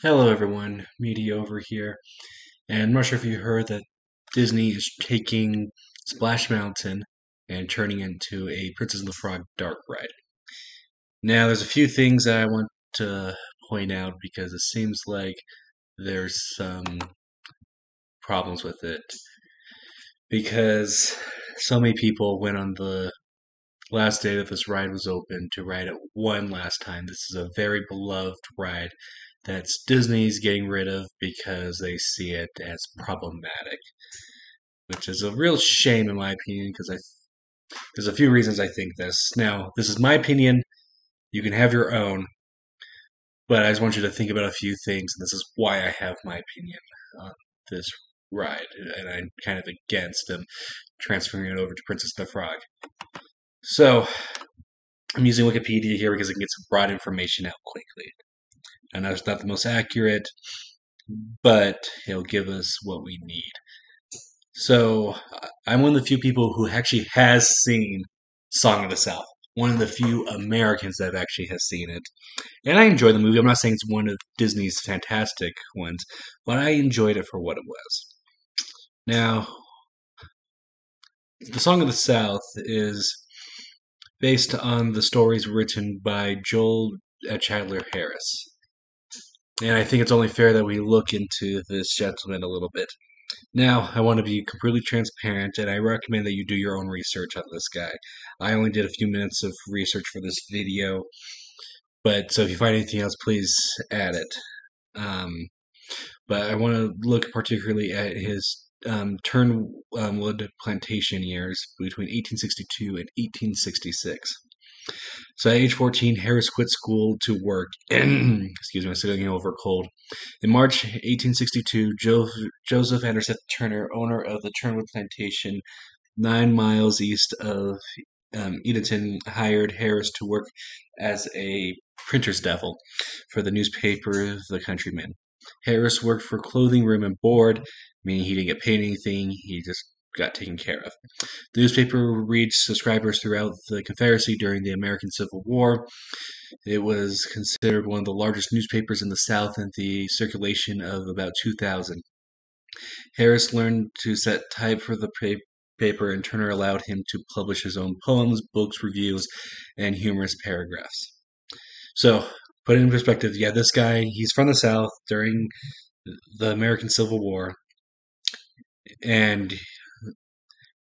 Hello everyone, Meaty over here, and I'm not sure if you heard that Disney is taking Splash Mountain and turning into a Princess and the Frog dark ride. Now, there's a few things that I want to point out because it seems like there's some problems with it because so many people went on the last day that this ride was open to ride it one last time. This is a very beloved ride that's Disney's getting rid of because they see it as problematic, which is a real shame in my opinion because there's a few reasons I think this. Now, this is my opinion. You can have your own, but I just want you to think about a few things, and this is why I have my opinion on this ride, and I'm kind of against them transferring it over to Princess and the Frog. So, I'm using Wikipedia here because it can get some broad information out quickly. I know it's not the most accurate, but it'll give us what we need. So I'm one of the few people who actually has seen Song of the South. One of the few Americans that actually has seen it. And I enjoy the movie. I'm not saying it's one of Disney's fantastic ones, but I enjoyed it for what it was. Now, the Song of the South is based on the stories written by Joel Chandler Harris. And I think it's only fair that we look into this gentleman a little bit. Now, I want to be completely transparent, and I recommend that you do your own research on this guy. I only did a few minutes of research for this video, but so if you find anything else, please add it. Um, but I want to look particularly at his Turnwood plantation years between 1862 and 1866. So at age 14, Harris quit school to work. Excuse me, I'm still getting over a cold. In March 1862, Joseph Anderson Turner, owner of the Turnwood Plantation, 9 miles east of Edenton, hired Harris to work as a printer's devil for the newspaper The Countryman. Harris worked for clothing, room, and board, meaning he didn't get paid anything, he just got taken care of. The newspaper reached subscribers throughout the Confederacy during the American Civil War. It was considered one of the largest newspapers in the South and the circulation of about 2,000. Harris learned to set type for the paper, and Turner allowed him to publish his own poems, books, reviews, and humorous paragraphs. So, put it in perspective, yeah, this guy, he's from the South during the American Civil War, and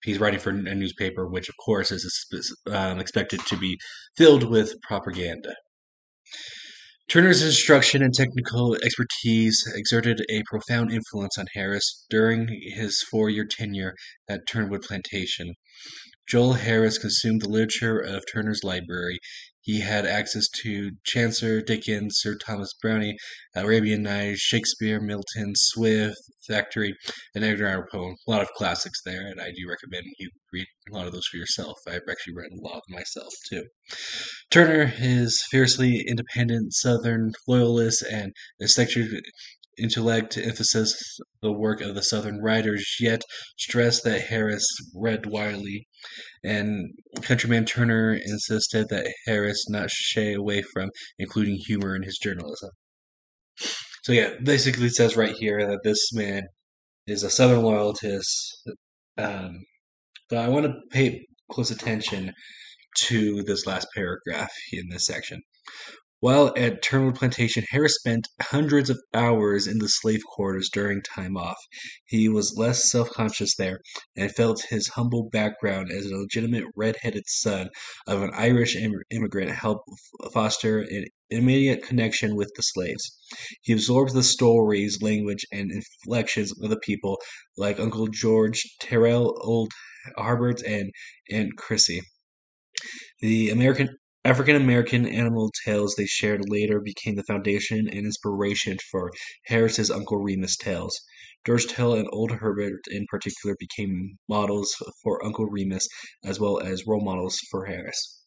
he's writing for a newspaper, which of course is expected to be filled with propaganda. Turner's instruction and technical expertise exerted a profound influence on Harris during his 4-year tenure at Turnwood Plantation. Joel Harris consumed the literature of Turner's library. He had access to Chaucer, Dickens, Sir Thomas Browne, Arabian Nights, Shakespeare, Milton, Swift, Thackeray, and Edgar Allan Poe. A lot of classics there, and I do recommend you read a lot of those for yourself. I've actually read a lot myself, too. Turner is fiercely independent Southern loyalist and eccentric intellect to emphasize the work of the Southern writers, yet stressed that Harris read widely, and Countryman Turner insisted that Harris not shy away from including humor in his journalism. So yeah, basically it says right here that this man is a Southern loyalist. Um, but I want to pay close attention to this last paragraph in this section. While at Turnwood Plantation, Harris spent hundreds of hours in the slave quarters during time off. He was less self-conscious there, and felt his humble background as a legitimate red-headed son of an Irish immigrant helped foster an immediate connection with the slaves. He absorbed the stories, language, and inflections of the people, like Uncle George, Terrell, Old Harbert, and Aunt Chrissy. The African American animal tales they shared later became the foundation and inspiration for Harris's Uncle Remus tales. George and Old Herbert in particular became models for Uncle Remus as well as role models for Harris.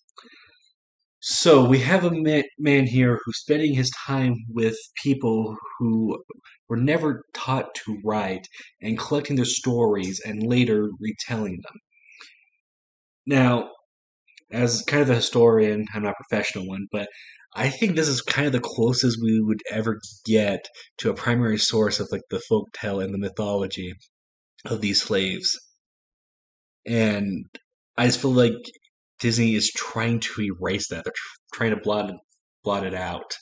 So we have a man here who's spending his time with people who were never taught to write and collecting their stories and later retelling them. Now, as kind of a historian, I'm not a professional one, but I think this is kind of the closest we would ever get to a primary source of like the folk tale and the mythology of these slaves. And I just feel like Disney is trying to erase that. They're trying to blot it out.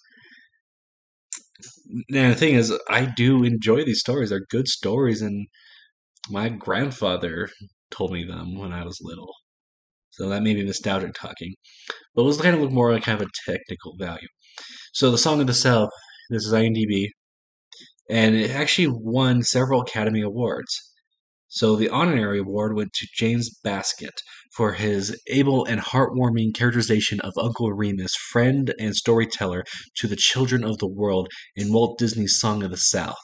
And the thing is, I do enjoy these stories. They're good stories, and my grandfather told me them when I was little. So that may be nostalgic talking. But let's kind of look more like kind of a technical value. So the Song of the South, this is IMDb, and it actually won several Academy Awards. So the honorary award went to James Baskett for his able and heartwarming characterization of Uncle Remus, friend and storyteller to the children of the world in Walt Disney's Song of the South.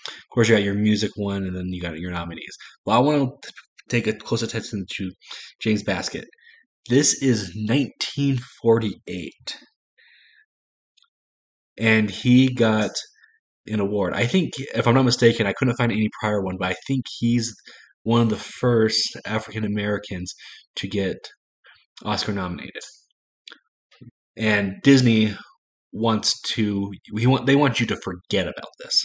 Of course, you got your music one, and then you got your nominees. Well, I want to take a close attention to James Baskett. This is 1948, and he got an award. I think, if I'm not mistaken, I couldn't find any prior one, but I think he's one of the first African Americans to get Oscar nominated. And Disney wants to they want you to forget about this.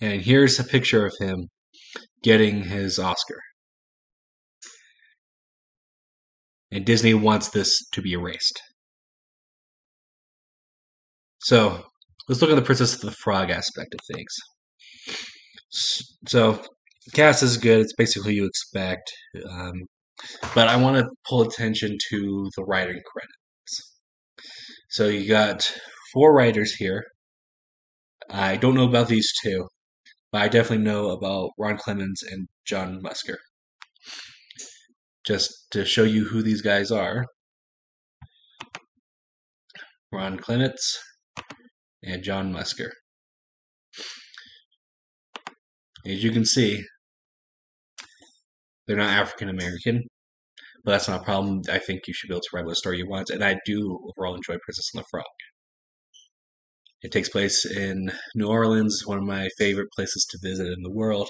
And here's a picture of him getting his Oscar. And Disney wants this to be erased. So let's look at the Princess of the Frog aspect of things. So cast is good. It's basically you expect. But I want to pull attention to the writing credits. So you got 4 writers here. I don't know about these 2, but I definitely know about Ron Clements and John Musker. Just to show you who these guys are, Ron Clements and John Musker. As you can see, they're not African American, but that's not a problem. I think you should be able to write what story you want, and I do overall enjoy Princess and the Frog. It takes place in New Orleans, one of my favorite places to visit in the world.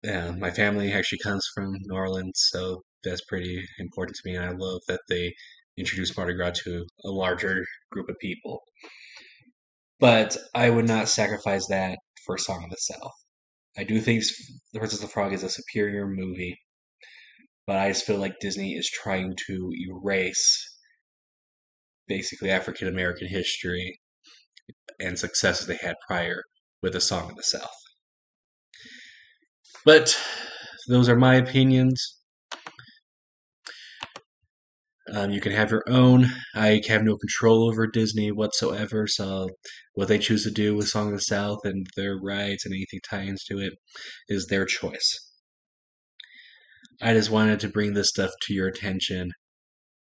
My family actually comes from New Orleans, so that's pretty important to me, and I love that they introduced Mardi Gras to a larger group of people. But I would not sacrifice that for Song of the South. I do think The Princess and the Frog is a superior movie, but I just feel like Disney is trying to erase basically African American history and successes they had prior with The Song of the South. But those are my opinions. You can have your own. I have no control over Disney whatsoever, so what they choose to do with Song of the South and their rights and anything tie-ins to it is their choice. I just wanted to bring this stuff to your attention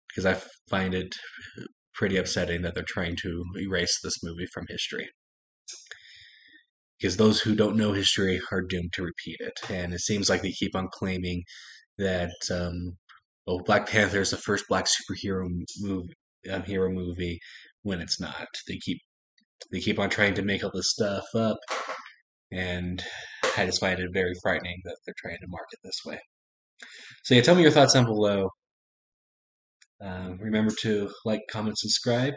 because I find it pretty upsetting that they're trying to erase this movie from history. Because those who don't know history are doomed to repeat it. And it seems like they keep on claiming that Black Panther is the first black superhero hero movie when it's not. They keep on trying to make all this stuff up, and I just find it very frightening that they're trying to market this way. So yeah, tell me your thoughts down below. Remember to like, comment, subscribe,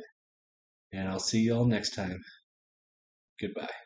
and I'll see you all next time. Goodbye.